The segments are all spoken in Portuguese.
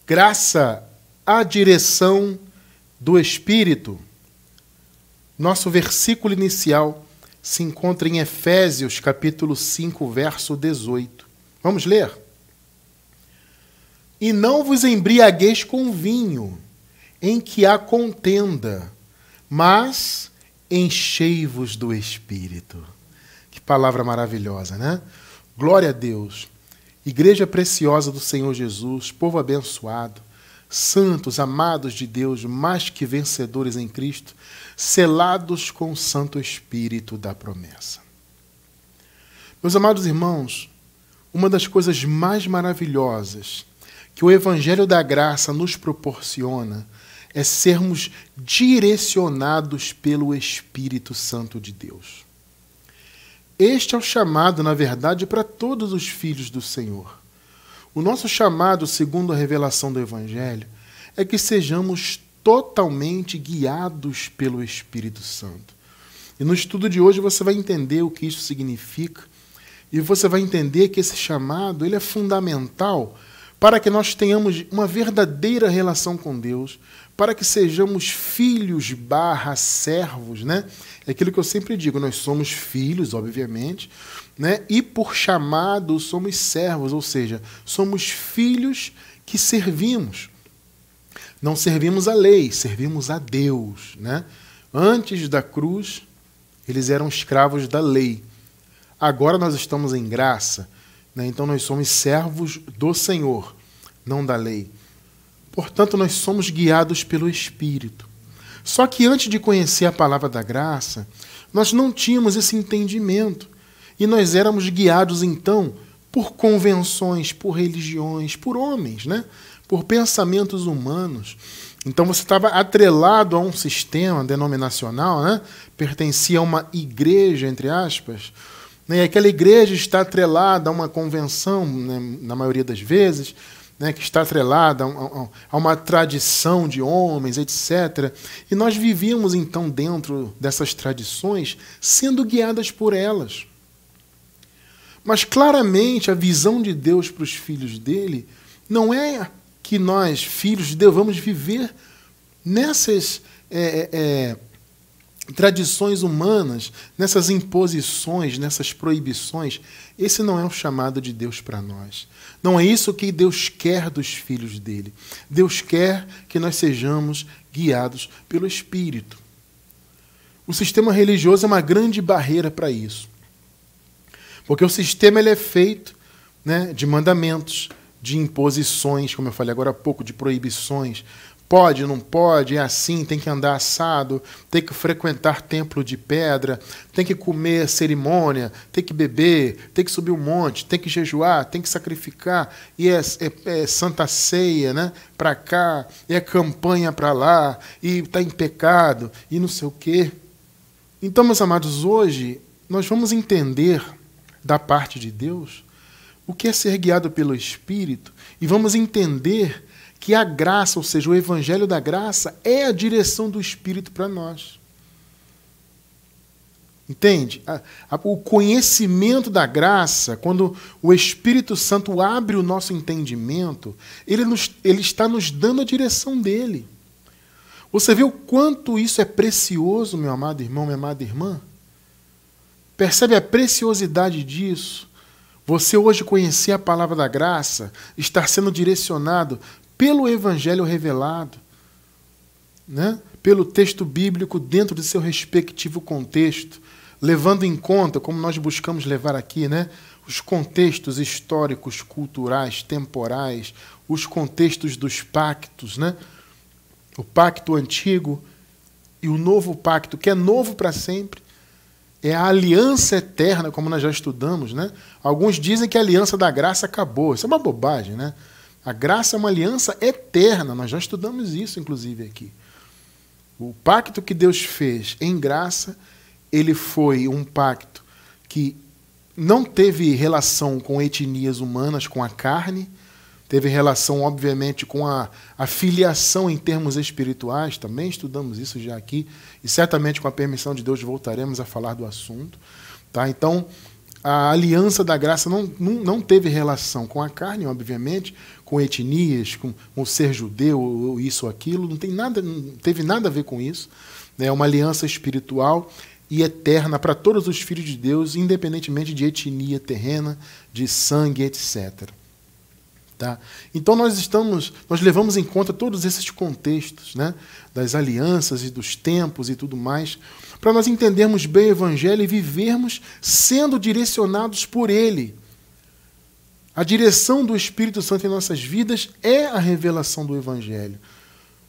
Graça à direção do Espírito. Nosso versículo inicial se encontra em Efésios, capítulo 5, verso 18. Vamos ler? E não vos embriagueis com vinho, em que há contenda, mas enchei-vos do Espírito. Que palavra maravilhosa, né? Glória a Deus. Igreja preciosa do Senhor Jesus, povo abençoado, santos, amados de Deus, mais que vencedores em Cristo, selados com o Santo Espírito da promessa. Meus amados irmãos, uma das coisas mais maravilhosas que o Evangelho da Graça nos proporciona é sermos direcionados pelo Espírito Santo de Deus. Este é o chamado, na verdade, para todos os filhos do Senhor. O nosso chamado, segundo a revelação do Evangelho, é que sejamos totalmente guiados pelo Espírito Santo. E no estudo de hoje você vai entender o que isso significa e você vai entender que esse chamado ele é fundamental para que nós tenhamos uma verdadeira relação com Deus, para que sejamos filhos / servos, né? É aquilo que eu sempre digo, nós somos filhos, obviamente, né? E por chamado somos servos, ou seja, somos filhos que servimos. Não servimos a lei, servimos a Deus, né? Antes da cruz, eles eram escravos da lei. Agora nós estamos em graça, né? Então nós somos servos do Senhor, não da lei. Portanto, nós somos guiados pelo Espírito. Só que antes de conhecer a palavra da graça, nós não tínhamos esse entendimento. E nós éramos guiados, então, por convenções, por religiões, por homens, né? Por pensamentos humanos. Então você estava atrelado a um sistema denominacional, né? Pertencia a uma igreja, entre aspas, né? E aquela igreja está atrelada a uma convenção, né? Na maioria das vezes, né, que está atrelada a uma tradição de homens, etc. E nós vivíamos, então, dentro dessas tradições, sendo guiadas por elas. Mas, claramente, a visão de Deus para os filhos dele não é que nós, filhos de Deus, vamos viver nessas tradições humanas, nessas imposições, nessas proibições. Esse não é o chamado de Deus para nós. Não é isso que Deus quer dos filhos dele. Deus quer que nós sejamos guiados pelo Espírito. O sistema religioso é uma grande barreira para isso. Porque o sistema ele é feito, né, de mandamentos, de imposições, como eu falei agora há pouco, de proibições. Pode, não pode, é assim, tem que andar assado, tem que frequentar templo de pedra, tem que comer cerimônia, tem que beber, tem que subir um monte, tem que jejuar, tem que sacrificar, e é santa ceia, né, para cá, e é campanha para lá, e está em pecado, e não sei o quê. Então, meus amados, hoje nós vamos entender da parte de Deus o que é ser guiado pelo Espírito, e vamos entender que a graça, ou seja, o Evangelho da Graça, é a direção do Espírito para nós. Entende? O conhecimento da graça, quando o Espírito Santo abre o nosso entendimento, ele está nos dando a direção dele. Você vê o quanto isso é precioso, meu amado irmão, minha amada irmã? Percebe a preciosidade disso? Você hoje conhecer a palavra da graça, estar sendo direcionado pelo Evangelho revelado, né? Pelo texto bíblico dentro de seu respectivo contexto, levando em conta, como nós buscamos levar aqui, né? Os contextos históricos, culturais, temporais, os contextos dos pactos, né? O pacto antigo e o novo pacto, que é novo para sempre, é a aliança eterna, como nós já estudamos, né? Alguns dizem que a aliança da graça acabou. Isso é uma bobagem, né? A graça é uma aliança eterna. Nós já estudamos isso, inclusive, aqui. O pacto que Deus fez em graça, ele foi um pacto que não teve relação com etnias humanas, com a carne, teve relação, obviamente, com a filiação em termos espirituais, também estudamos isso já aqui, e certamente, com a permissão de Deus, voltaremos a falar do assunto. Tá? Então, A aliança da graça não teve relação com a carne, obviamente, com etnias, com o ser judeu, ou isso ou aquilo, não teve nada a ver com isso. É uma aliança espiritual e eterna para todos os filhos de Deus, independentemente de etnia terrena, de sangue, etc. Tá? Então nós levamos em conta todos esses contextos, né, das alianças e dos tempos e tudo mais, para nós entendermos bem o Evangelho e vivermos sendo direcionados por Ele. A direção do Espírito Santo em nossas vidas é a revelação do Evangelho.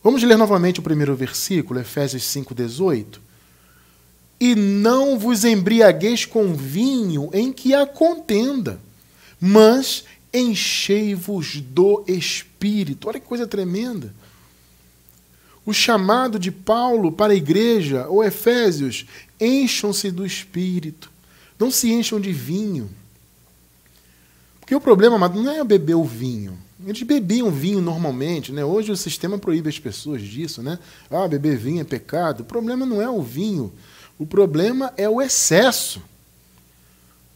Vamos ler novamente o primeiro versículo, Efésios 5,18. E não vos embriagueis com vinho em que há contenda, mas enchei-vos do Espírito. Olha que coisa tremenda. O chamado de Paulo para a igreja, ou Efésios, encham-se do Espírito. Não se encham de vinho. Porque o problema, amado, não é beber o vinho. Eles bebiam vinho normalmente, né? Hoje o sistema proíbe as pessoas disso, né? Ah, beber vinho é pecado. O problema não é o vinho. O problema é o excesso.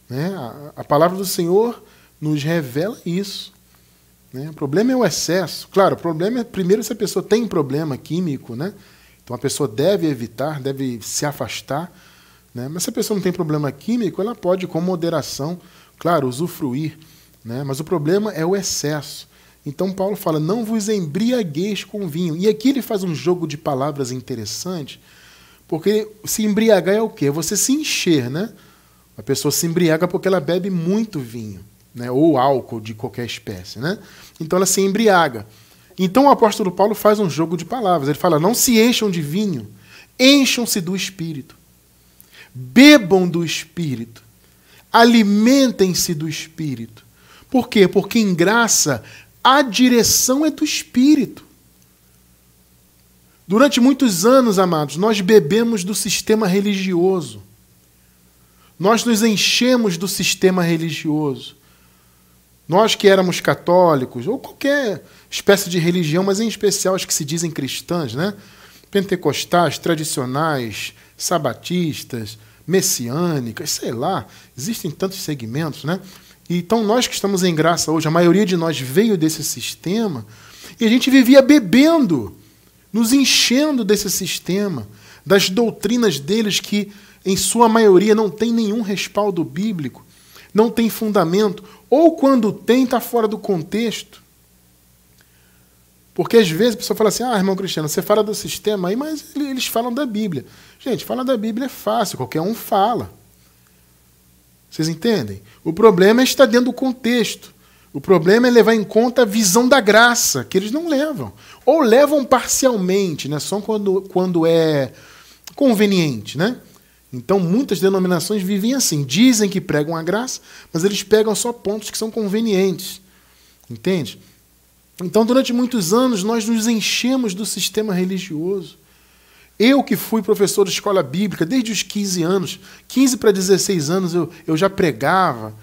Né? A palavra do Senhor nos revela isso. Né? O problema é o excesso. Claro, o problema é, primeiro, se a pessoa tem problema químico, né? Então a pessoa deve evitar, deve se afastar. Né? Mas se a pessoa não tem problema químico, ela pode, com moderação, claro, usufruir. Né? Mas o problema é o excesso. Então Paulo fala, não vos embriagueis com vinho. E aqui ele faz um jogo de palavras interessante, porque se embriagar é o quê? É você se encher, né? A pessoa se embriaga porque ela bebe muito vinho, né? Ou álcool de qualquer espécie, né? Então ela se embriaga. Então o apóstolo Paulo faz um jogo de palavras. Ele fala, não se encham de vinho, encham-se do Espírito. Bebam do Espírito. Alimentem-se do Espírito. Por quê? Porque em graça a direção é do Espírito. Durante muitos anos, amados, nós bebemos do sistema religioso. Nós nos enchemos do sistema religioso. Nós que éramos católicos, ou qualquer espécie de religião, mas em especial as que se dizem cristãs, né? Pentecostais, tradicionais, sabatistas, messiânicas, sei lá, existem tantos segmentos, né? Então nós que estamos em graça hoje, a maioria de nós veio desse sistema, e a gente vivia bebendo, nos enchendo desse sistema, das doutrinas deles que, em sua maioria, não tem nenhum respaldo bíblico, não tem fundamento, ou quando tem, está fora do contexto. Porque às vezes a pessoa fala assim, irmão Cristiano, você fala do sistema aí, mas eles falam da Bíblia. Gente, falar da Bíblia é fácil, qualquer um fala. Vocês entendem? O problema é estar dentro do contexto. O problema é levar em conta a visão da graça, que eles não levam. Ou levam parcialmente, né? Só quando é conveniente. Né? Então, muitas denominações vivem assim. Dizem que pregam a graça, mas eles pegam só pontos que são convenientes. Entende? Então, durante muitos anos, nós nos enchemos do sistema religioso. Eu que fui professor de escola bíblica desde os 15 anos, 15 para 16 anos eu já pregava,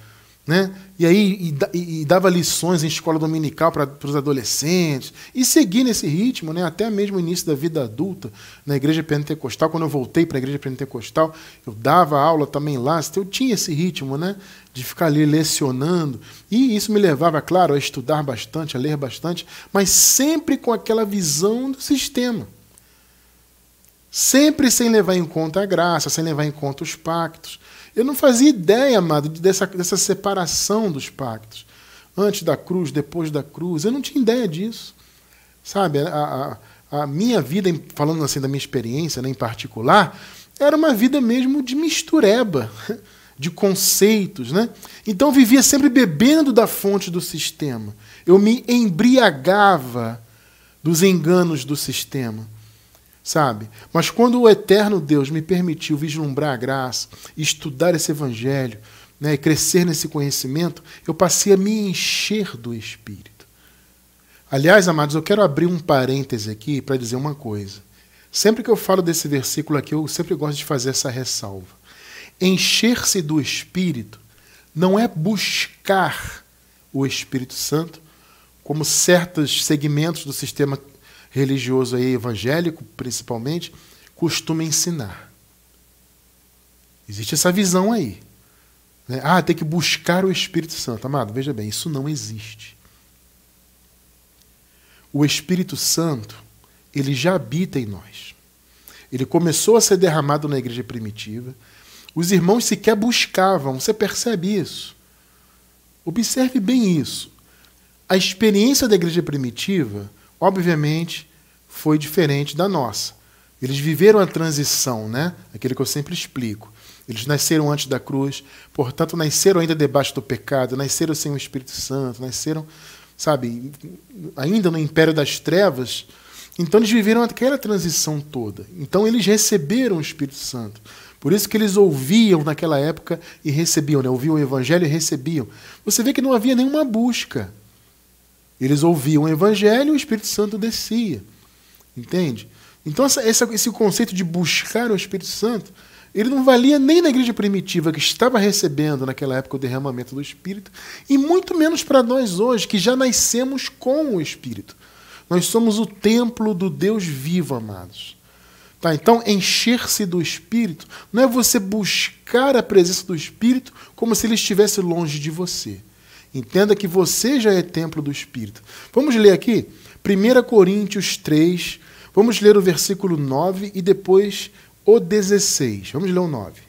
né? E dava lições em escola dominical para os adolescentes, e segui nesse ritmo, né? Até mesmo o início da vida adulta, na igreja pentecostal. Quando eu voltei para a igreja pentecostal, eu dava aula também lá, eu tinha esse ritmo, né? De ficar ali lecionando, e isso me levava, claro, a estudar bastante, a ler bastante, mas sempre com aquela visão do sistema. Sempre sem levar em conta a graça, sem levar em conta os pactos. Eu não fazia ideia, amado, dessa separação dos pactos. Antes da cruz, depois da cruz. Eu não tinha ideia disso. Sabe, a minha vida, falando assim da minha experiência, né, em particular, era uma vida mesmo de mistureba, de conceitos. Né? Então eu vivia sempre bebendo da fonte do sistema. Eu me embriagava dos enganos do sistema. Sabe? Mas quando o eterno Deus me permitiu vislumbrar a graça, estudar esse evangelho, né, e crescer nesse conhecimento, eu passei a me encher do Espírito. Aliás, amados, eu quero abrir um parêntese aqui para dizer uma coisa. Sempre que eu falo desse versículo aqui, eu sempre gosto de fazer essa ressalva. Encher-se do Espírito não é buscar o Espírito Santo, como certos segmentos do sistema religioso aí, evangélico, principalmente, costuma ensinar. Existe essa visão aí. Né? Tem que buscar o Espírito Santo. Amado, veja bem, isso não existe. O Espírito Santo, ele já habita em nós. Ele começou a ser derramado na igreja primitiva. Os irmãos sequer buscavam, você percebe isso? Observe bem isso. A experiência da igreja primitiva, obviamente, foi diferente da nossa. Eles viveram a transição, né? Aquilo que eu sempre explico. Eles nasceram antes da cruz, portanto, nasceram ainda debaixo do pecado, nasceram sem o Espírito Santo, nasceram, sabe, ainda no império das trevas. Então, eles viveram aquela transição toda. Então, eles receberam o Espírito Santo. Por isso que eles ouviam naquela época e recebiam, né? Ouviam o Evangelho e recebiam. Você vê que não havia nenhuma busca. Eles ouviam o Evangelho e o Espírito Santo descia. Entende? Então, esse conceito de buscar o Espírito Santo, ele não valia nem na igreja primitiva, que estava recebendo naquela época o derramamento do Espírito, e muito menos para nós hoje, que já nascemos com o Espírito. Nós somos o templo do Deus vivo, amados. Tá? Então, encher-se do Espírito não é você buscar a presença do Espírito como se ele estivesse longe de você. Entenda que você já é templo do Espírito. Vamos ler aqui 1 Coríntios 3, vamos ler o versículo 9 e depois o 16. Vamos ler o 9.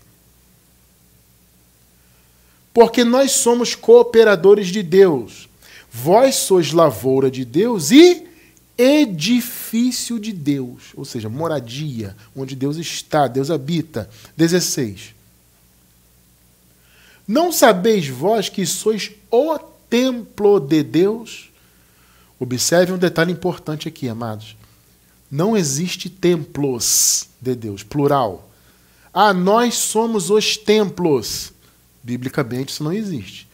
Porque nós somos cooperadores de Deus. Vós sois lavoura de Deus e edifício de Deus. Ou seja, moradia, onde Deus está, Deus habita. 16. Não sabeis vós que sois o templo de Deus? Observe um detalhe importante aqui, amados. Não existe templos de Deus, plural. Nós somos os templos. Biblicamente isso não existe.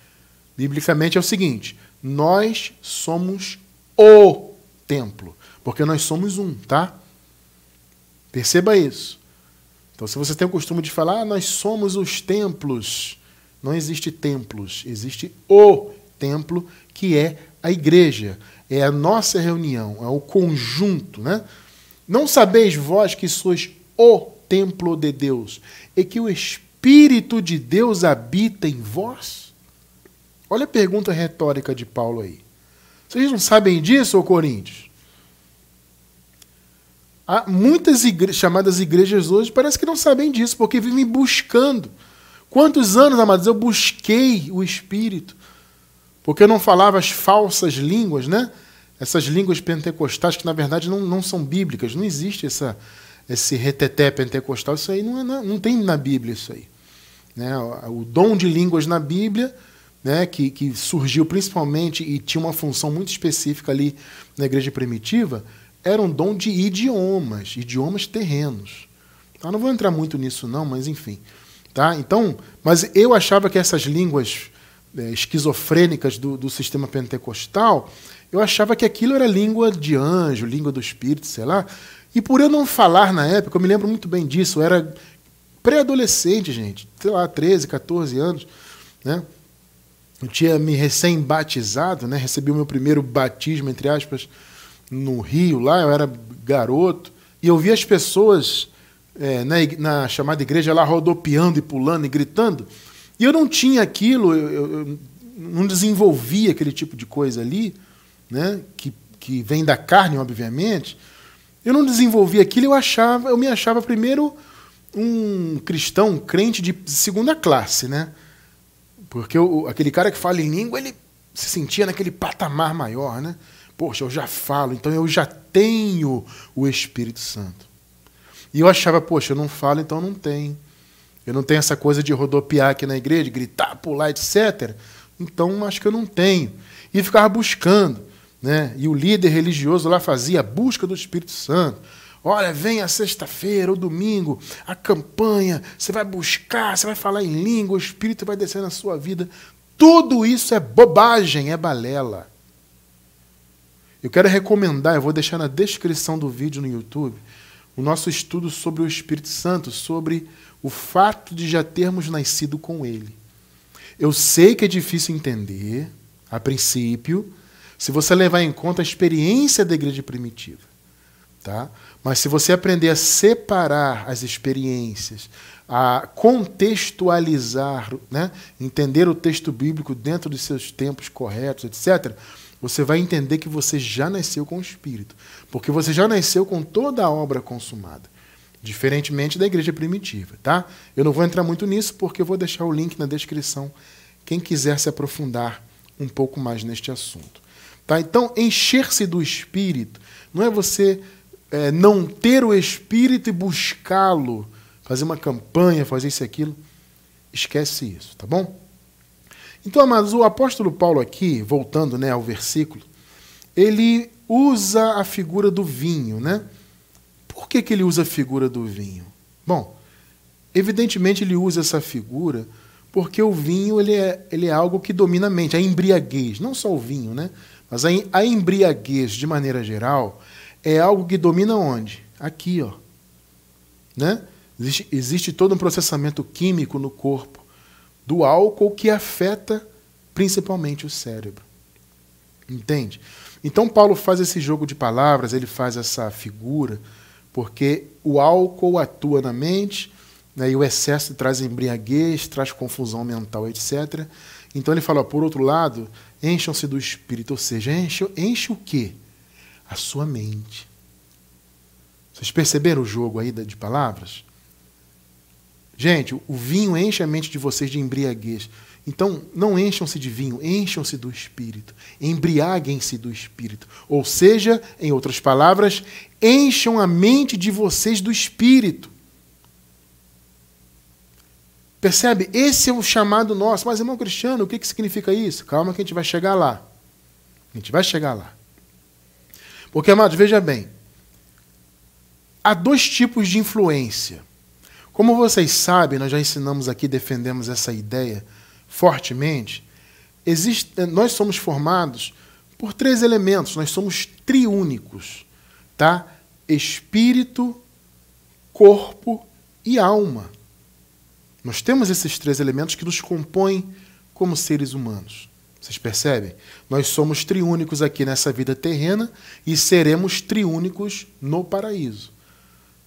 Biblicamente é o seguinte, nós somos o templo, porque nós somos um, tá? Perceba isso. Então, se você tem o costume de falar, nós somos os templos, não existe templos, existe o templo, que é a igreja, é a nossa reunião, é o conjunto, né? Não sabeis vós que sois o templo de Deus e que o Espírito de Deus habita em vós? Olha a pergunta retórica de Paulo aí. Vocês não sabem disso, ô Coríntios? Há muitas chamadas igrejas hoje parece que não sabem disso, porque vivem buscando. Quantos anos, amados, eu busquei o Espírito? Porque eu não falava as falsas línguas, né? Essas línguas pentecostais que, na verdade, não são bíblicas. Não existe esse reteté pentecostal. Isso aí não tem na Bíblia, isso aí. Né? O dom de línguas na Bíblia, né, que surgiu principalmente e tinha uma função muito específica ali na igreja primitiva, era um dom de idiomas terrenos. Eu não vou entrar muito nisso não, mas enfim. Tá? Então, mas eu achava que essas línguas esquizofrênicas do sistema pentecostal, eu achava que aquilo era língua de anjo, língua do Espírito, sei lá. E por eu não falar na época, eu me lembro muito bem disso, eu era pré-adolescente, gente, sei lá, 13, 14 anos, né? Eu tinha me recém-batizado, né? Recebi o meu primeiro batismo, entre aspas, no Rio, lá, eu era garoto, e eu via as pessoas na chamada igreja lá rodopiando e pulando e gritando, e eu não tinha aquilo, eu não desenvolvia aquele tipo de coisa ali, né? Que vem da carne, obviamente. Eu não desenvolvia aquilo, eu me achava primeiro um cristão, um crente de segunda classe, né? Porque aquele cara que fala em língua, ele se sentia naquele patamar maior, né? Poxa, eu já falo, então eu já tenho o Espírito Santo. E eu achava, poxa, eu não falo, então não tenho. Eu não tenho essa coisa de rodopiar aqui na igreja, gritar, pular, etc. Então acho que eu não tenho. E ficava buscando, né? E o líder religioso lá fazia a busca do Espírito Santo. Olha, vem a sexta-feira, ou domingo, a campanha, você vai buscar, você vai falar em língua, o Espírito vai descer na sua vida. Tudo isso é bobagem, é balela. Eu quero recomendar, eu vou deixar na descrição do vídeo no YouTube, o nosso estudo sobre o Espírito Santo, sobre o fato de já termos nascido com ele. Eu sei que é difícil entender, a princípio, se você levar em conta a experiência da igreja primitiva. tá? Mas se você aprender a separar as experiências, a contextualizar, né? Entender o texto bíblico dentro dos seus tempos corretos, etc., você vai entender que você já nasceu com o Espírito. Porque você já nasceu com toda a obra consumada. Diferentemente da igreja primitiva, tá? Eu não vou entrar muito nisso porque eu vou deixar o link na descrição, quem quiser se aprofundar um pouco mais neste assunto. Tá? Então, encher-se do Espírito não é você não ter o Espírito e buscá-lo, fazer uma campanha, fazer isso e aquilo. Esquece isso, tá bom? Então, amados, o apóstolo Paulo aqui, voltando, né, ao versículo, ele usa a figura do vinho, né? Por que ele usa a figura do vinho? Bom, evidentemente ele usa essa figura porque o vinho ele é algo que domina a mente, a embriaguez, não só o vinho, né? Mas a embriaguez, de maneira geral, é algo que domina onde? Aqui, ó. Né? Existe todo um processamento químico no corpo do álcool que afeta principalmente o cérebro. Entende? Então Paulo faz esse jogo de palavras, ele faz essa figura, porque o álcool atua na mente, né, e o excesso traz embriaguez, traz confusão mental, etc. Então ele fala, por outro lado, encham-se do Espírito, ou seja, enche o quê? A sua mente. Vocês perceberam o jogo aí de palavras? Gente, o vinho enche a mente de vocês de embriaguez. Então, não encham-se de vinho, encham-se do Espírito. Embriaguem-se do Espírito. Ou seja, em outras palavras, encham a mente de vocês do Espírito. Percebe? Esse é o chamado nosso. Mas, irmão Cristiano, o que significa isso? Calma que a gente vai chegar lá. A gente vai chegar lá. Porque, amados, veja bem. Há dois tipos de influência. Como vocês sabem, nós já ensinamos aqui, defendemos essa ideia fortemente. Nós somos formados por três elementos. Nós somos triúnicos. Tá? Espírito, corpo e alma. Nós temos esses três elementos que nos compõem como seres humanos. Vocês percebem? Nós somos triúnicos aqui nessa vida terrena e seremos triúnicos no paraíso.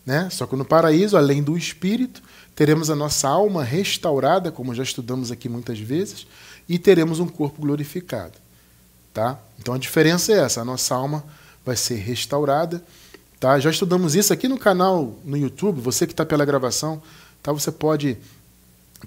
Né? Só que no paraíso, além do espírito, teremos a nossa alma restaurada, como já estudamos aqui muitas vezes, e teremos um corpo glorificado. Tá? Então a diferença é essa, a nossa alma vai ser restaurada. Tá? Já estudamos isso aqui no canal, no YouTube, você que está pela gravação, tá? Você pode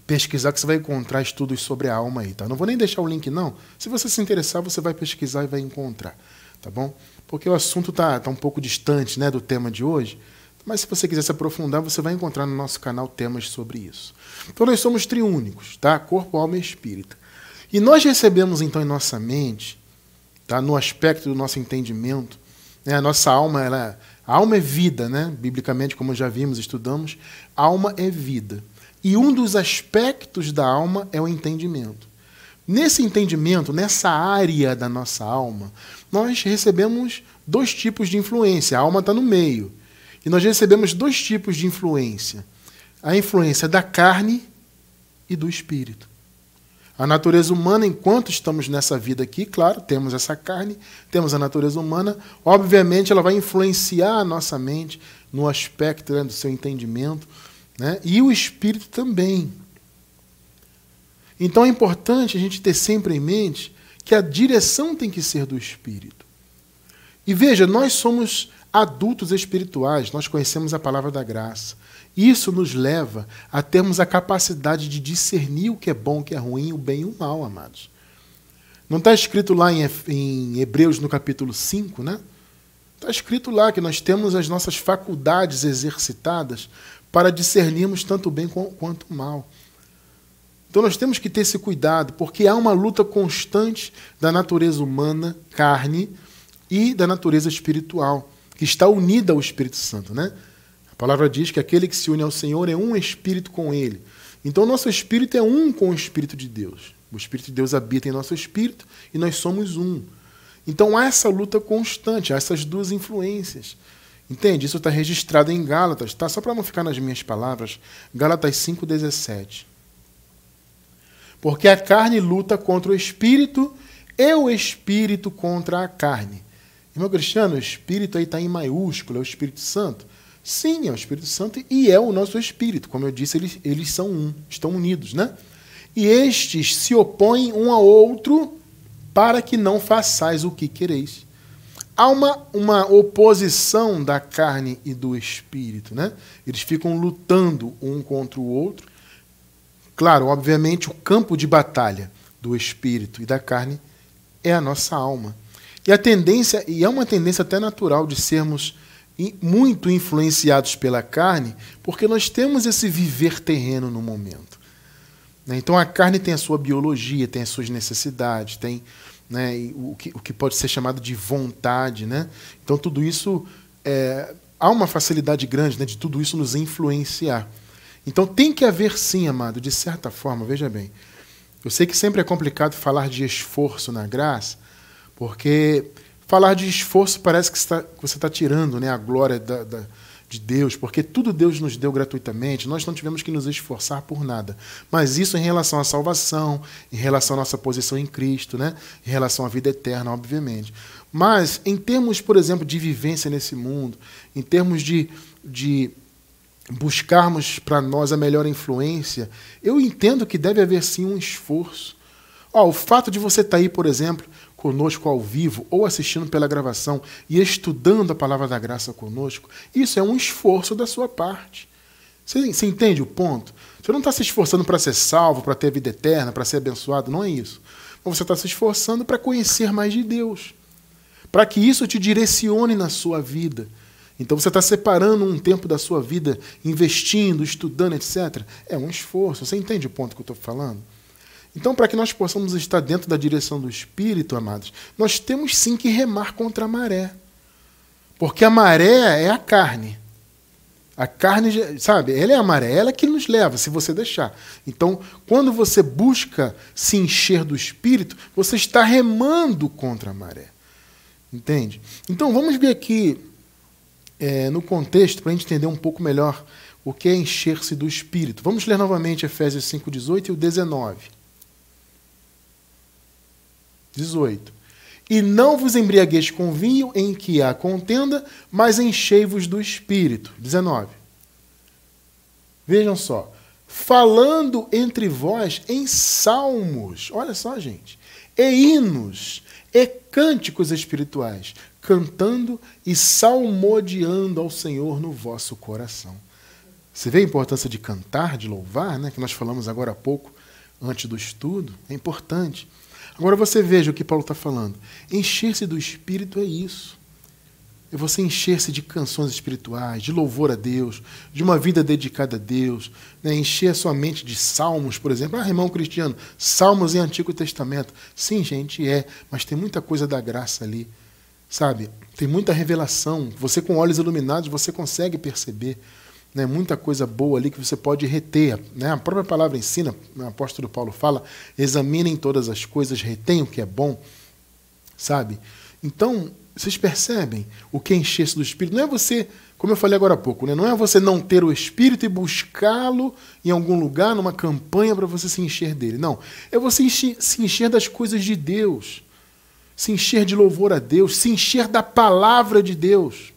pesquisar que você vai encontrar estudos sobre a alma aí. Tá? Não vou nem deixar o link, não. Se você se interessar, você vai pesquisar e vai encontrar. Tá bom? Porque o assunto está um pouco distante, né, do tema de hoje. Mas se você quiser se aprofundar, você vai encontrar no nosso canal temas sobre isso. Então nós somos triúnicos, tá? Corpo, alma e espírito. E nós recebemos então em nossa mente, tá? No aspecto do nosso entendimento, né? A nossa alma, a alma é vida, né? Biblicamente, como já vimos, estudamos, alma é vida. E um dos aspectos da alma é o entendimento. Nesse entendimento, nessa área da nossa alma, nós recebemos dois tipos de influência. A alma está no meio. E nós recebemos dois tipos de influência. A influência da carne e do espírito. A natureza humana, enquanto estamos nessa vida aqui, claro, temos essa carne, temos a natureza humana, obviamente ela vai influenciar a nossa mente no aspecto, né, do seu entendimento, né, e o espírito também. Então é importante a gente ter sempre em mente que a direção tem que ser do espírito. E veja, nós somos adultos espirituais, nós conhecemos a palavra da graça. Isso nos leva a termos a capacidade de discernir o que é bom, o que é ruim, o bem e o mal, amados. Não está escrito lá em Hebreus, no capítulo 5, né? Está escrito lá que nós temos as nossas faculdades exercitadas para discernirmos tanto o bem quanto o mal. Então nós temos que ter esse cuidado, porque há uma luta constante da natureza humana, carne, e da natureza espiritual, que está unida ao Espírito Santo, né? A palavra diz que aquele que se une ao Senhor é um espírito com Ele. Então, o nosso espírito é um com o Espírito de Deus. O Espírito de Deus habita em nosso espírito e nós somos um. Então, há essa luta constante, há essas duas influências. Entende? Isso está registrado em Gálatas, tá? Só para não ficar nas minhas palavras, Gálatas 5,17. Porque a carne luta contra o espírito e o espírito contra a carne. Irmão Cristiano, o Espírito aí está em maiúsculo, é o Espírito Santo? Sim, é o Espírito Santo e é o nosso Espírito. Como eu disse, eles são um, estão unidos, né? E estes se opõem um ao outro para que não façais o que quereis. Há uma oposição da carne e do Espírito, né? Eles ficam lutando um contra o outro. Claro, obviamente, o campo de batalha do Espírito e da carne é a nossa alma. E é uma tendência até natural de sermos muito influenciados pela carne, porque nós temos esse viver terreno no momento. Então a carne tem a sua biologia, tem as suas necessidades, tem, né, o que pode ser chamado de vontade. Né? Então tudo isso, há uma facilidade grande, né, de tudo isso nos influenciar. Então tem que haver sim, amado, de certa forma, veja bem, eu sei que sempre é complicado falar de esforço na graça, porque falar de esforço parece que você está tirando, né, a glória de Deus, porque tudo Deus nos deu gratuitamente, nós não tivemos que nos esforçar por nada. Mas isso em relação à salvação, em relação à nossa posição em Cristo, né, em relação à vida eterna, obviamente. Mas em termos, por exemplo, de vivência nesse mundo, em termos de buscarmos para nós a melhor influência, eu entendo que deve haver sim um esforço. O fato de você estar aí, por exemplo, conosco ao vivo ou assistindo pela gravação e estudando a palavra da graça conosco, isso é um esforço da sua parte. Você entende o ponto? Você não está se esforçando para ser salvo, para ter vida eterna, para ser abençoado, não é isso. Mas você está se esforçando para conhecer mais de Deus, para que isso te direcione na sua vida. Então você está separando um tempo da sua vida, investindo, estudando, etc. É um esforço. Você entende o ponto que eu estou falando? Então, para que nós possamos estar dentro da direção do Espírito, amados, nós temos sim que remar contra a maré. Porque a maré é a carne. A carne, sabe, ela é a maré, ela é que nos leva, se você deixar. Então, quando você busca se encher do Espírito, você está remando contra a maré. Entende? Então, vamos ver aqui, no contexto, para a gente entender um pouco melhor o que é encher-se do Espírito. Vamos ler novamente Efésios 5:18 e o 19. 18. E não vos embriagueis com vinho em que há contenda, mas enchei-vos do Espírito. 19. Vejam só. Falando entre vós em salmos, olha só, gente, e hinos, e cânticos espirituais, cantando e salmodiando ao Senhor no vosso coração. Você vê a importância de cantar, de louvar, né? Que nós falamos agora há pouco, antes do estudo? É importante. Agora você veja o que Paulo está falando. Encher-se do Espírito é isso. É você encher-se de canções espirituais, de louvor a Deus, de uma vida dedicada a Deus, né? Encher a sua mente de salmos, por exemplo. Irmão Cristiano, salmos em Antigo Testamento. Sim, gente, mas tem muita coisa da graça ali, sabe? Tem muita revelação. Você com olhos iluminados, você consegue perceber, né, muita coisa boa ali que você pode reter. Né? A própria palavra ensina, o apóstolo Paulo fala, examinem todas as coisas, retenham o que é bom, sabe? Então, vocês percebem o que é encher-se do Espírito? Não é você, como eu falei agora há pouco, né? Não é você não ter o Espírito e buscá-lo em algum lugar, numa campanha para você se encher dele. Não, é você se encher das coisas de Deus, se encher de louvor a Deus, se encher da palavra de Deus,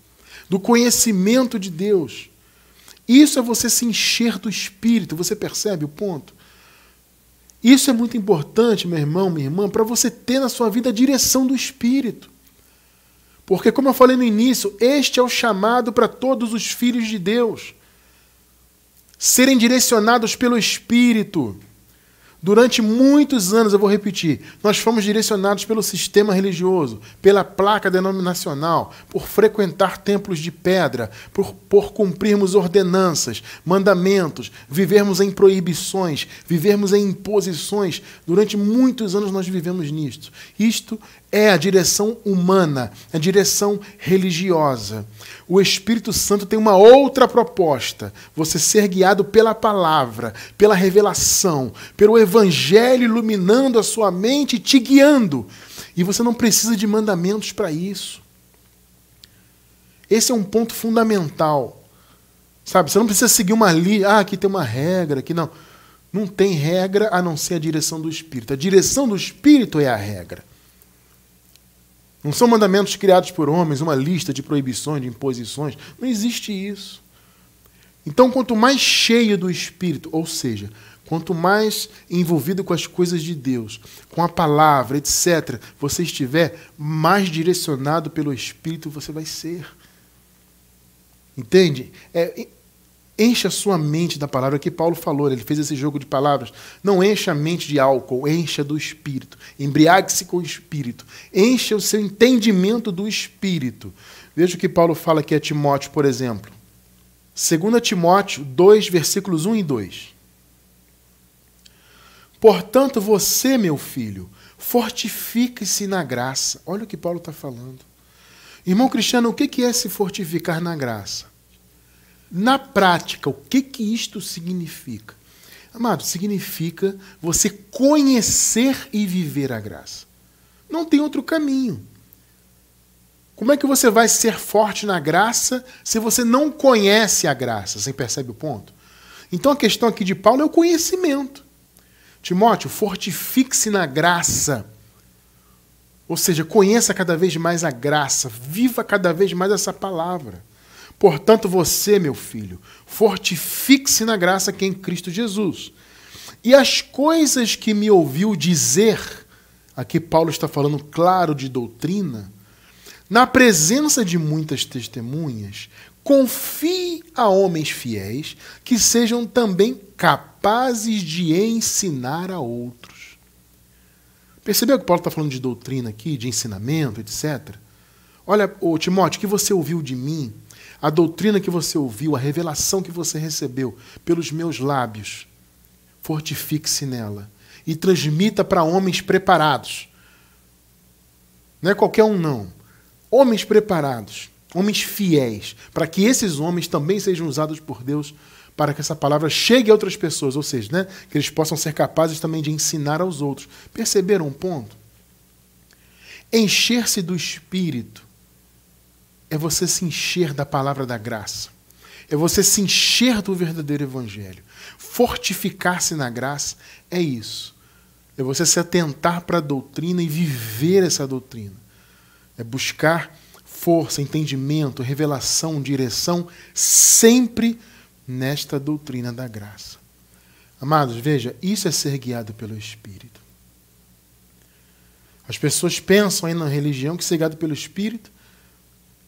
do conhecimento de Deus. Isso é você se encher do Espírito, você percebe o ponto? Isso é muito importante, meu irmão, minha irmã, para você ter na sua vida a direção do Espírito. Porque, como eu falei no início, este é o chamado para todos os filhos de Deus. Serem direcionados pelo Espírito. Durante muitos anos, eu vou repetir, nós fomos direcionados pelo sistema religioso, pela placa denominacional, por frequentar templos de pedra, por cumprirmos ordenanças, mandamentos, vivermos em proibições, vivermos em imposições. Durante muitos anos nós vivemos nisto. Isto é a direção humana, a direção religiosa. O Espírito Santo tem uma outra proposta. Você ser guiado pela palavra, pela revelação, pelo Evangelho iluminando a sua mente e te guiando. E você não precisa de mandamentos para isso. Esse é um ponto fundamental. Sabe, você não precisa seguir uma linha. Aqui tem uma regra, aqui não. Não tem regra a não ser a direção do Espírito. A direção do Espírito é a regra. Não são mandamentos criados por homens, uma lista de proibições, de imposições. Não existe isso. Então, quanto mais cheio do Espírito, ou seja, quanto mais envolvido com as coisas de Deus, com a palavra, etc., você estiver, mais direcionado pelo Espírito você vai ser. Entende? Encha a sua mente da palavra, que Paulo falou, ele fez esse jogo de palavras. Não encha a mente de álcool, encha do Espírito. Embriague-se com o Espírito. Encha o seu entendimento do Espírito. Veja o que Paulo fala aqui a Timóteo, por exemplo. 2 Timóteo 2, versículos 1 e 2. Portanto, você, meu filho, fortifique-se na graça. Olha o que Paulo está falando. Irmão Cristiano, o que é se fortificar na graça? Na prática, o que isto significa? Amado, significa você conhecer e viver a graça. Não tem outro caminho. Como é que você vai ser forte na graça se você não conhece a graça? Você percebe o ponto? Então a questão aqui de Paulo é o conhecimento. Timóteo, fortifique-se na graça. Ou seja, conheça cada vez mais a graça. Viva cada vez mais essa palavra. Portanto, você, meu filho, fortifique-se na graça que é em Cristo Jesus. E as coisas que me ouviu dizer, aqui Paulo está falando, claro, de doutrina, na presença de muitas testemunhas, confie a homens fiéis que sejam também capazes de ensinar a outros. Percebeu que Paulo está falando de doutrina aqui, de ensinamento, etc.? Olha, Timóteo, o que você ouviu de mim, a doutrina que você ouviu, a revelação que você recebeu pelos meus lábios, fortifique-se nela e transmita para homens preparados. Não é qualquer um, não. Homens preparados, homens fiéis, para que esses homens também sejam usados por Deus para que essa palavra chegue a outras pessoas, ou seja, né, que eles possam ser capazes também de ensinar aos outros. Perceberam um ponto? Encher-se do Espírito é você se encher da palavra da graça. É você se encher do verdadeiro Evangelho. Fortificar-se na graça é isso. É você se atentar para a doutrina e viver essa doutrina. É buscar força, entendimento, revelação, direção, sempre nesta doutrina da graça. Amados, veja, isso é ser guiado pelo Espírito. As pessoas pensam aí na religião que ser guiado pelo Espírito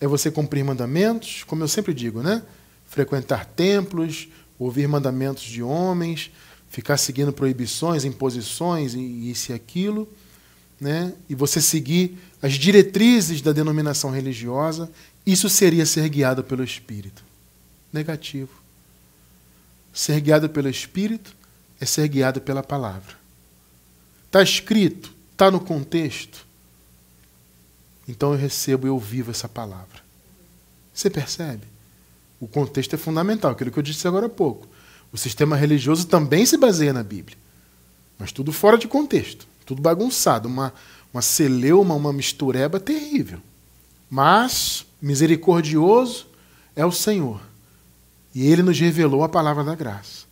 é você cumprir mandamentos, como eu sempre digo, né? Frequentar templos, ouvir mandamentos de homens, ficar seguindo proibições, imposições e isso e aquilo, né? E você seguir as diretrizes da denominação religiosa, isso seria ser guiado pelo Espírito. Negativo. Ser guiado pelo Espírito é ser guiado pela palavra. Está escrito, está no contexto. Então eu recebo e eu vivo essa palavra. Você percebe? O contexto é fundamental, aquilo que eu disse agora há pouco. O sistema religioso também se baseia na Bíblia. Mas tudo fora de contexto. Tudo bagunçado. Uma celeuma, uma mistureba terrível. Mas, misericordioso é o Senhor. E Ele nos revelou a palavra da graça.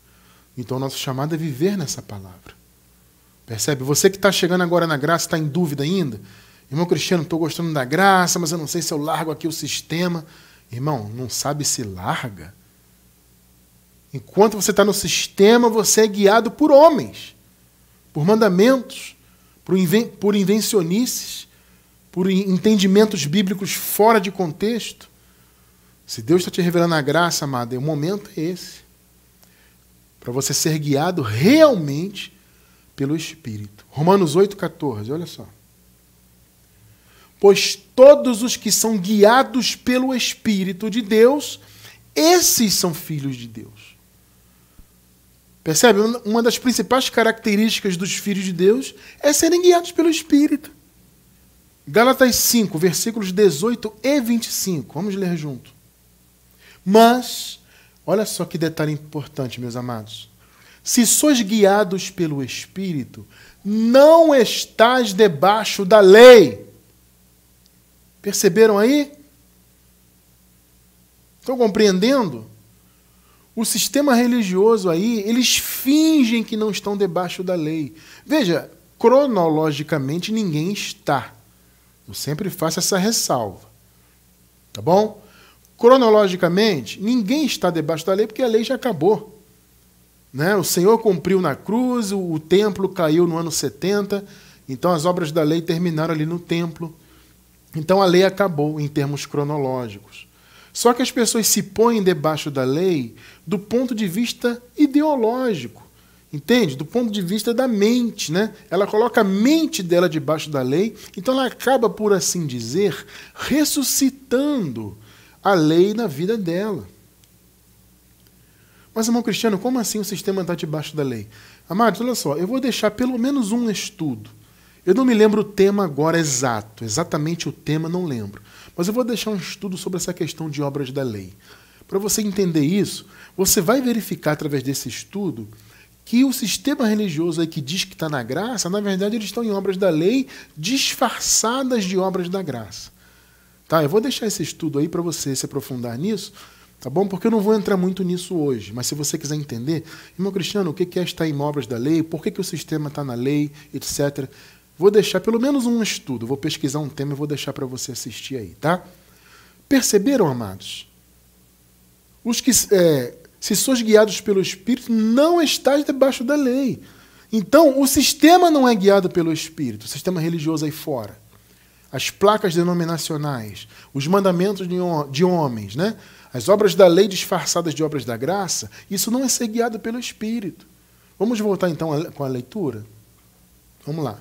Então, nosso chamado é viver nessa palavra. Percebe? Você que está chegando agora na graça, está em dúvida ainda. Irmão Cristiano, estou gostando da graça, mas eu não sei se eu largo aqui o sistema. Irmão, não sabe se larga? Enquanto você está no sistema, você é guiado por homens, por mandamentos, por invencionices, por entendimentos bíblicos fora de contexto. Se Deus está te revelando a graça, amado, o momento é esse. Para você ser guiado realmente pelo Espírito. Romanos 8,14, olha só. Pois todos os que são guiados pelo Espírito de Deus, esses são filhos de Deus. Percebe? Uma das principais características dos filhos de Deus é serem guiados pelo Espírito. Gálatas 5, versículos 18 e 25. Vamos ler junto. Mas, olha só que detalhe importante, meus amados. Se sois guiados pelo Espírito, não estás debaixo da lei. Perceberam aí? Estão compreendendo? O sistema religioso aí, eles fingem que não estão debaixo da lei. Veja, cronologicamente ninguém está. Eu sempre faço essa ressalva. Tá bom? Cronologicamente, ninguém está debaixo da lei porque a lei já acabou. Né? O Senhor cumpriu na cruz, o templo caiu no ano 70, então as obras da lei terminaram ali no templo. Então a lei acabou em termos cronológicos. Só que as pessoas se põem debaixo da lei do ponto de vista ideológico. Entende? Do ponto de vista da mente, né? Ela coloca a mente dela debaixo da lei, então ela acaba, por assim dizer, ressuscitando a lei na vida dela. Mas, irmão Cristiano, como assim o sistema está debaixo da lei? Amados, olha só, eu vou deixar pelo menos um estudo. Eu não me lembro o tema agora exato, exatamente o tema não lembro. Mas eu vou deixar um estudo sobre essa questão de obras da lei. Para você entender isso, você vai verificar através desse estudo que o sistema religioso aí que diz que está na graça, na verdade eles estão em obras da lei disfarçadas de obras da graça. Tá? Eu vou deixar esse estudo aí para você se aprofundar nisso, tá bom? Porque eu não vou entrar muito nisso hoje, mas se você quiser entender, irmão Cristiano, o que é estar em obras da lei, por que o sistema está na lei, etc. Vou deixar pelo menos um estudo, vou pesquisar um tema e vou deixar para você assistir aí, tá? Perceberam, amados? Os que... se sois guiados pelo Espírito, não estáis debaixo da lei. Então, o sistema não é guiado pelo Espírito, o sistema religioso aí fora. As placas denominacionais, os mandamentos de homens, né? As obras da lei disfarçadas de obras da graça, isso não é ser guiado pelo Espírito. Vamos voltar então com a leitura? Vamos lá.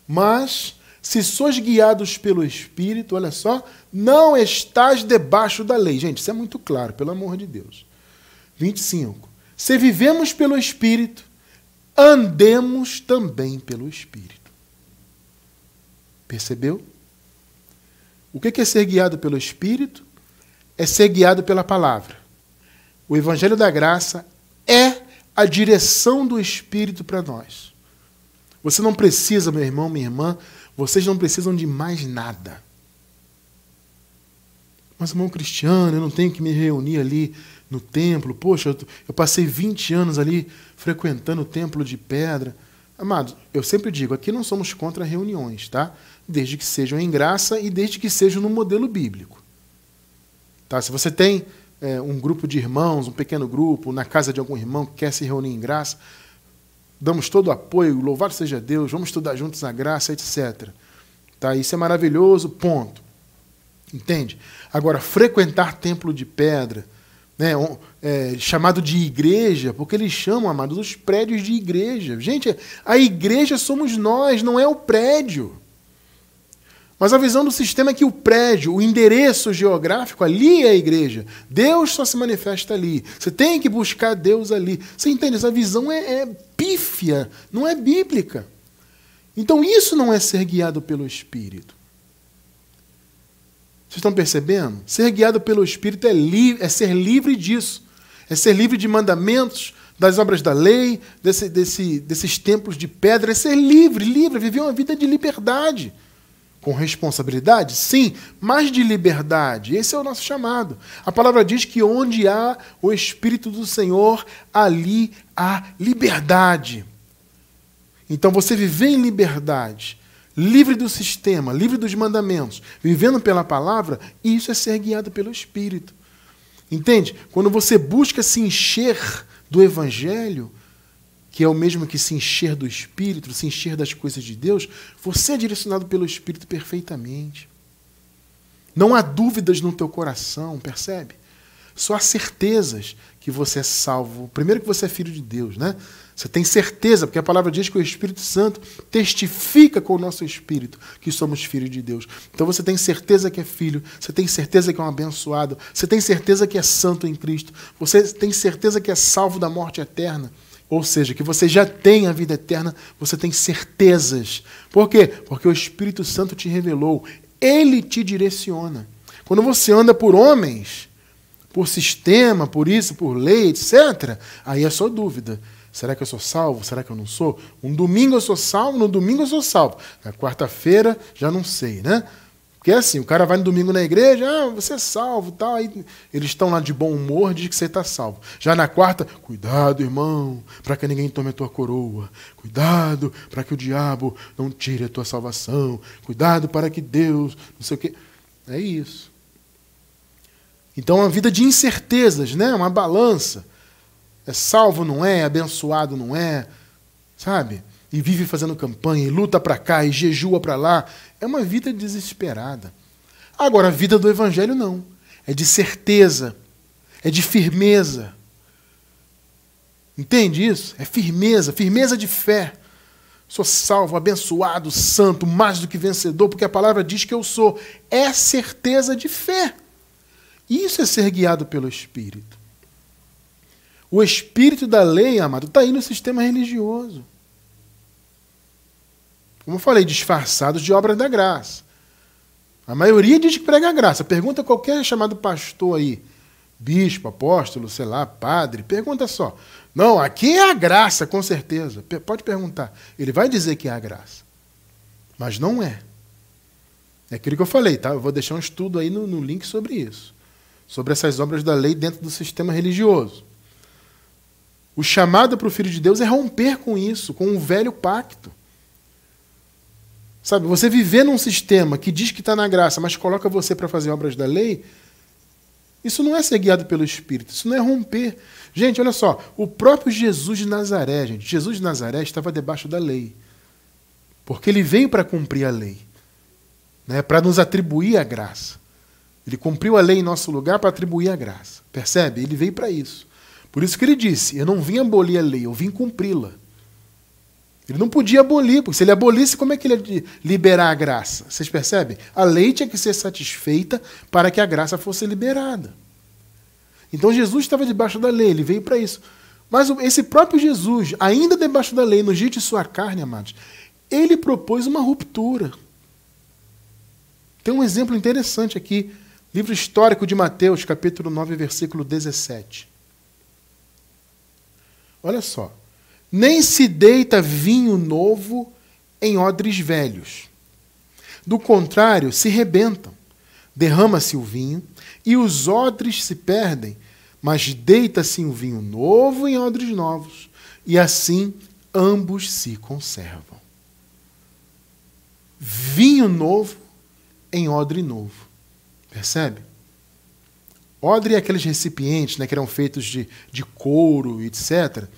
Mas... se sois guiados pelo Espírito, olha só, não estás debaixo da lei. Gente, isso é muito claro, pelo amor de Deus. 25. Se vivemos pelo Espírito, andemos também pelo Espírito. Percebeu? O que é ser guiado pelo Espírito? É ser guiado pela palavra. O Evangelho da Graça é a direção do Espírito para nós. Você não precisa, meu irmão, minha irmã, vocês não precisam de mais nada. Mas, irmão Cristiano, eu não tenho que me reunir ali no templo. Poxa, eu passei 20 anos ali frequentando o templo de pedra. Amados, eu sempre digo, aqui não somos contra reuniões, tá? Desde que sejam em graça e desde que sejam no modelo bíblico. Tá? Se você tem um grupo de irmãos, um pequeno grupo, na casa de algum irmão que quer se reunir em graça, damos todo o apoio, louvado seja Deus, vamos estudar juntos a graça, etc. Tá? Isso é maravilhoso, ponto. Entende? Agora, frequentar templo de pedra, né, chamado de igreja, porque eles chamam, amados, os prédios de igreja. Gente, a igreja somos nós, não é o prédio. Mas a visão do sistema é que o prédio, o endereço geográfico, ali é a igreja. Deus só se manifesta ali. Você tem que buscar Deus ali. Você entende? Essa visão é pífia, não é bíblica. Então isso não é ser guiado pelo Espírito. Vocês estão percebendo? Ser guiado pelo Espírito é ser livre disso. É ser livre de mandamentos, das obras da lei, desses templos de pedra. É ser livre, viver uma vida de liberdade. Com responsabilidade? Sim, mas de liberdade. Esse é o nosso chamado. A palavra diz que onde há o Espírito do Senhor, ali há liberdade. Então você viver em liberdade, livre do sistema, livre dos mandamentos, vivendo pela palavra, isso é ser guiado pelo Espírito. Entende? Quando você busca se encher do Evangelho, que é o mesmo que se encher do Espírito, se encher das coisas de Deus, você é direcionado pelo Espírito perfeitamente. Não há dúvidas no teu coração, percebe? Só há certezas que você é salvo. Primeiro que você é filho de Deus, né? Você tem certeza, porque a palavra diz que o Espírito Santo testifica com o nosso espírito que somos filhos de Deus. Então você tem certeza que é filho, você tem certeza que é um abençoado, você tem certeza que é santo em Cristo, você tem certeza que é salvo da morte eterna. Ou seja, que você já tem a vida eterna, você tem certezas. Por quê? Porque o Espírito Santo te revelou. Ele te direciona. Quando você anda por homens, por sistema, por isso, por lei, etc., aí é só dúvida. Será que eu sou salvo? Será que eu não sou? Um domingo eu sou salvo, no domingo eu sou salvo. Na quarta-feira, já não sei, né? Porque é assim, o cara vai no domingo na igreja, você é salvo, tal, aí eles estão lá de bom humor, diz que você está salvo. Já na quarta, cuidado, irmão, para que ninguém tome a tua coroa. Cuidado para que o diabo não tire a tua salvação. Cuidado para que Deus, não sei o quê. É isso. Então é uma vida de incertezas, né? Uma balança. É salvo, não é? Abençoado, não é? Sabe? E vive fazendo campanha, e luta para cá, e jejua para lá. É uma vida desesperada. Agora, a vida do Evangelho não. É de certeza, é de firmeza. Entende isso? É firmeza, firmeza de fé. Sou salvo, abençoado, santo, mais do que vencedor, porque a palavra diz que eu sou. É certeza de fé. Isso é ser guiado pelo Espírito. O espírito da lei, amado, está aí no sistema religioso. Como eu falei, disfarçados de obras da graça. A maioria diz que prega a graça. Pergunta qualquer chamado pastor aí, bispo, apóstolo, sei lá, padre, pergunta só. Não, aqui é a graça, com certeza. Pode perguntar. Ele vai dizer que é a graça. Mas não é. É aquilo que eu falei, tá? Eu vou deixar um estudo aí no link sobre isso. Sobre essas obras da lei dentro do sistema religioso. O chamado para o Filho de Deus é romper com isso, com o velho pacto. Sabe, você viver num sistema que diz que está na graça, mas coloca você para fazer obras da lei, isso não é ser guiado pelo Espírito, isso não é romper. Gente, olha só, o próprio Jesus de Nazaré, gente, Jesus de Nazaré estava debaixo da lei, porque ele veio para cumprir a lei, né, para nos atribuir a graça. Ele cumpriu a lei em nosso lugar para atribuir a graça. Percebe? Ele veio para isso. Por isso que ele disse, eu não vim abolir a lei, eu vim cumpri-la. Ele não podia abolir, porque se ele abolisse, como é que ele ia liberar a graça? Vocês percebem? A lei tinha que ser satisfeita para que a graça fosse liberada. Então Jesus estava debaixo da lei, ele veio para isso. Mas esse próprio Jesus, ainda debaixo da lei, no jeito de sua carne, amados, ele propôs uma ruptura. Tem um exemplo interessante aqui, livro histórico de Mateus, capítulo 9, versículo 17. Olha só. Nem se deita vinho novo em odres velhos. Do contrário, se rebentam. Derrama-se o vinho e os odres se perdem, mas deita-se o vinho novo em odres novos, e assim ambos se conservam. Vinho novo em odre novo. Percebe? Odre é aqueles recipientes, né, que eram feitos de couro, etc.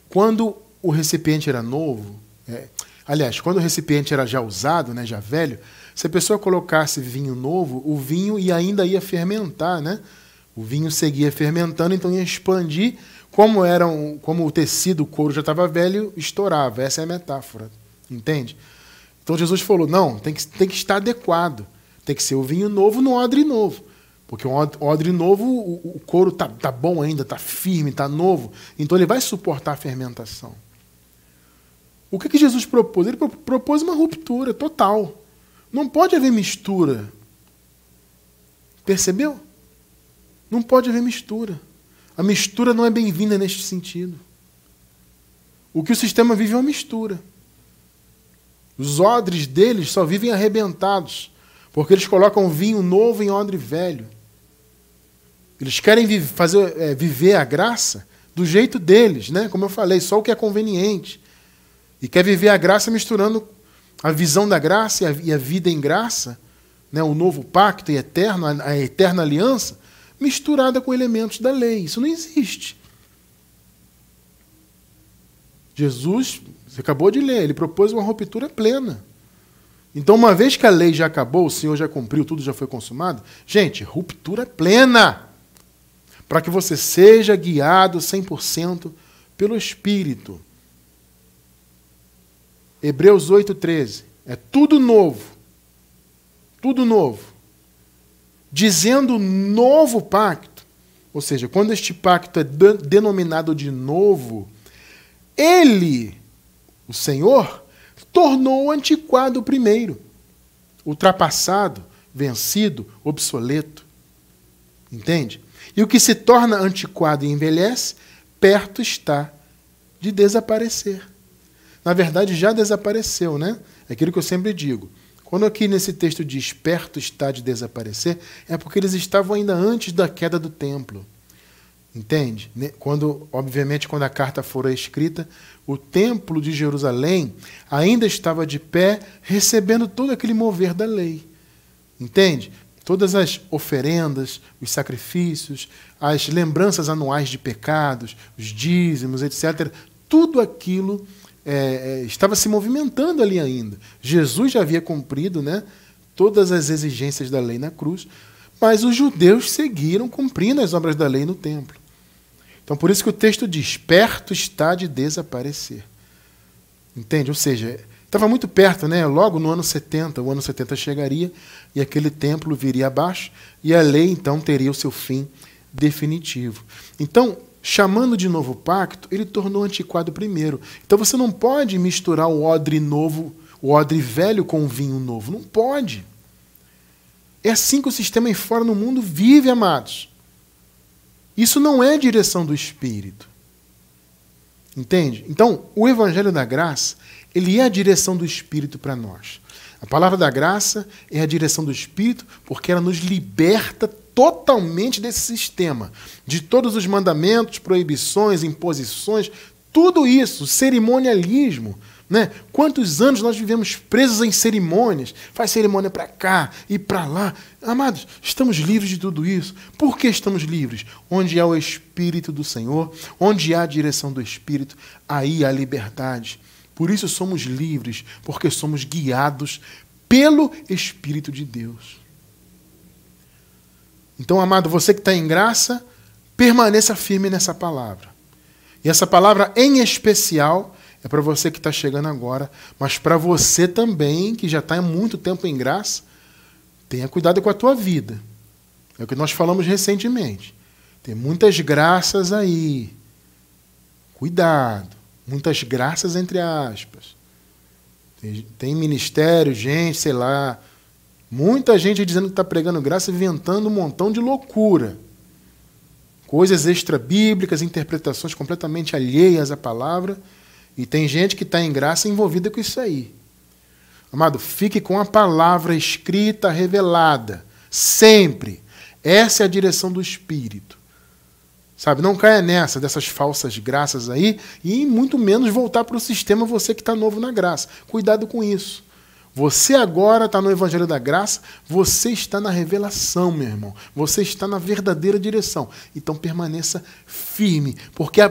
Quando o recipiente era novo, aliás, quando o recipiente era já usado, né, já velho, se a pessoa colocasse vinho novo, o vinho ainda ia fermentar, né? O vinho seguia fermentando, então ia expandir. Como o tecido, o couro já estava velho, estourava. Essa é a metáfora, entende? Então Jesus falou, não, tem que estar adequado. Tem que ser o vinho novo no odre novo. Porque o odre novo, o couro tá bom ainda, está firme, está novo. Então ele vai suportar a fermentação. O que Jesus propôs? Ele propôs uma ruptura total. Não pode haver mistura. Percebeu? Não pode haver mistura. A mistura não é bem-vinda neste sentido. O que o sistema vive é uma mistura. Os odres deles só vivem arrebentados, porque eles colocam vinho novo em odre velho. Eles querem viver a graça do jeito deles, né? Como eu falei, só o que é conveniente. E quer viver a graça misturando a visão da graça e a vida em graça, né? O novo pacto e eterno, a eterna aliança, misturada com elementos da lei. Isso não existe. Jesus, você acabou de ler, ele propôs uma ruptura plena. Então, uma vez que a lei já acabou, o Senhor já cumpriu, tudo já foi consumado, gente, ruptura plena. Para que você seja guiado 100% pelo Espírito. Hebreus 8,13. É tudo novo. Tudo novo. Dizendo novo pacto. Ou seja, quando este pacto é denominado de novo, ele, o Senhor, tornou antiquado o primeiro. Ultrapassado, vencido, obsoleto. Entende? E o que se torna antiquado e envelhece, perto está de desaparecer. Na verdade, já desapareceu, né? É aquilo que eu sempre digo. Quando aqui nesse texto diz perto está de desaparecer, é porque eles estavam ainda antes da queda do templo. Entende? Obviamente, quando a carta fora escrita, o templo de Jerusalém ainda estava de pé, recebendo todo aquele mover da lei. Entende? Todas as oferendas, os sacrifícios, as lembranças anuais de pecados, os dízimos, etc., tudo aquilo estava se movimentando ali ainda. Jesus já havia cumprido, né, todas as exigências da lei na cruz, mas os judeus seguiram cumprindo as obras da lei no templo. Então, por isso que o texto diz, perto está de desaparecer. Entende? Ou seja, estava muito perto, né? Logo no ano 70, o ano 70 chegaria e aquele templo viria abaixo e a lei, então, teria o seu fim definitivo. Então, chamando de novo pacto, ele tornou antiquado primeiro. Então, você não pode misturar o odre novo, o odre velho com o vinho novo. Não pode. É assim que o sistema aí fora no mundo vive, amados. Isso não é direção do Espírito. Entende? Então, o Evangelho da Graça, ele é a direção do Espírito para nós. A palavra da graça é a direção do Espírito porque ela nos liberta totalmente desse sistema, de todos os mandamentos, proibições, imposições, tudo isso, cerimonialismo. Né? Quantos anos nós vivemos presos em cerimônias? Faz cerimônia para cá e para lá. Amados, estamos livres de tudo isso. Por que estamos livres? Onde há o Espírito do Senhor, onde há a direção do Espírito, aí há liberdade. Por isso somos livres, porque somos guiados pelo Espírito de Deus. Então, amado, você que está em graça, permaneça firme nessa palavra. E essa palavra em especial é para você que está chegando agora, mas para você também, que já está há muito tempo em graça, tenha cuidado com a tua vida. É o que nós falamos recentemente. Tem muitas graças aí. Cuidado. Muitas graças entre aspas. Tem ministério, gente, sei lá. Muita gente dizendo que está pregando graça, inventando um montão de loucura. Coisas extra-bíblicas, interpretações completamente alheias à palavra. E tem gente que está em graça envolvida com isso aí. Amado, fique com a palavra escrita, revelada. Sempre. Essa é a direção do Espírito. Sabe, não caia nessa, dessas falsas graças aí, e muito menos voltar para o sistema você que está novo na graça. Cuidado com isso. Você agora está no Evangelho da Graça, você está na revelação, meu irmão. Você está na verdadeira direção. Então permaneça firme, porque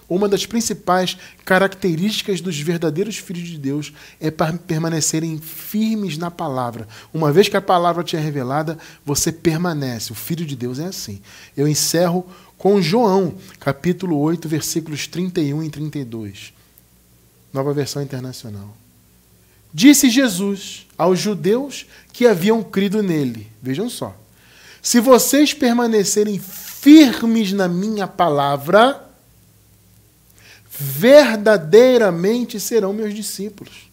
uma das principais características dos verdadeiros filhos de Deus é permanecerem firmes na palavra. Uma vez que a palavra te é revelada, você permanece. O Filho de Deus é assim. Eu encerro com João, capítulo 8, versículos 31 e 32. Nova Versão Internacional. Disse Jesus aos judeus que haviam crido nele. Vejam só. Se vocês permanecerem firmes na minha palavra, verdadeiramente serão meus discípulos.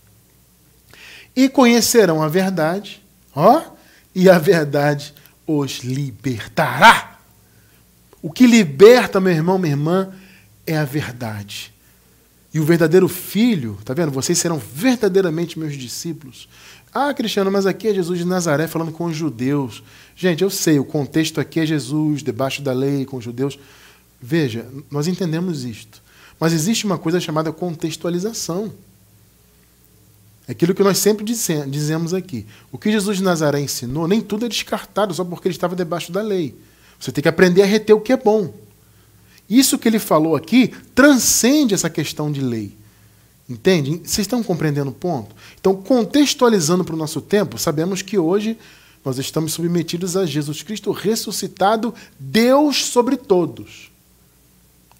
E conhecerão a verdade, e a verdade os libertará. O que liberta, meu irmão, minha irmã, é a verdade. E o verdadeiro filho, tá vendo? Vocês serão verdadeiramente meus discípulos. Ah, Cristiano, mas aqui é Jesus de Nazaré falando com os judeus. Gente, eu sei, o contexto aqui é Jesus, debaixo da lei, com os judeus. Veja, nós entendemos isto. Mas existe uma coisa chamada contextualização. É aquilo que nós sempre dizemos aqui. O que Jesus de Nazaré ensinou, nem tudo é descartado só porque ele estava debaixo da lei. Você tem que aprender a reter o que é bom. Isso que ele falou aqui transcende essa questão de lei. Entende? Vocês estão compreendendo o ponto? Então, contextualizando para o nosso tempo, sabemos que hoje nós estamos submetidos a Jesus Cristo ressuscitado, Deus sobre todos.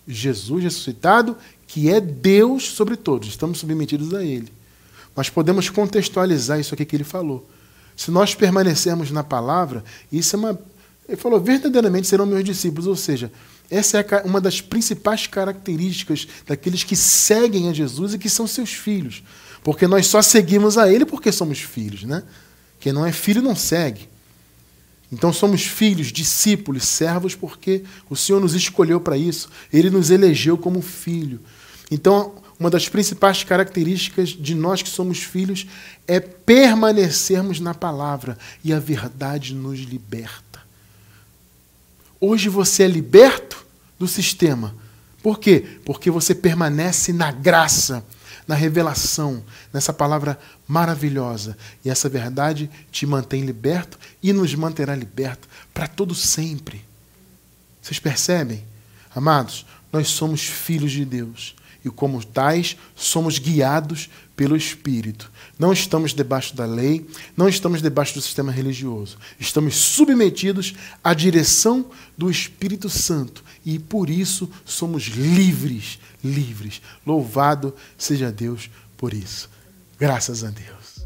Jesus ressuscitado, que é Deus sobre todos. Estamos submetidos a Ele. Mas podemos contextualizar isso aqui que ele falou. Se nós permanecermos na palavra, isso é uma... Ele falou, verdadeiramente serão meus discípulos, ou seja, essa é uma das principais características daqueles que seguem a Jesus e que são seus filhos. Porque nós só seguimos a Ele porque somos filhos, né? Quem não é filho não segue. Então somos filhos, discípulos, servos, porque o Senhor nos escolheu para isso. Ele nos elegeu como filho. Então, uma das principais características de nós que somos filhos é permanecermos na palavra, e a verdade nos liberta. Hoje você é liberto do sistema. Por quê? Porque você permanece na graça, na revelação, nessa palavra maravilhosa. E essa verdade te mantém liberto e nos manterá liberto para todo sempre. Vocês percebem? Amados, nós somos filhos de Deus. E como tais, somos guiados pelo Espírito. Não estamos debaixo da lei, não estamos debaixo do sistema religioso. Estamos submetidos à direção do Espírito Santo. E por isso somos livres, livres. Louvado seja Deus por isso. Graças a Deus.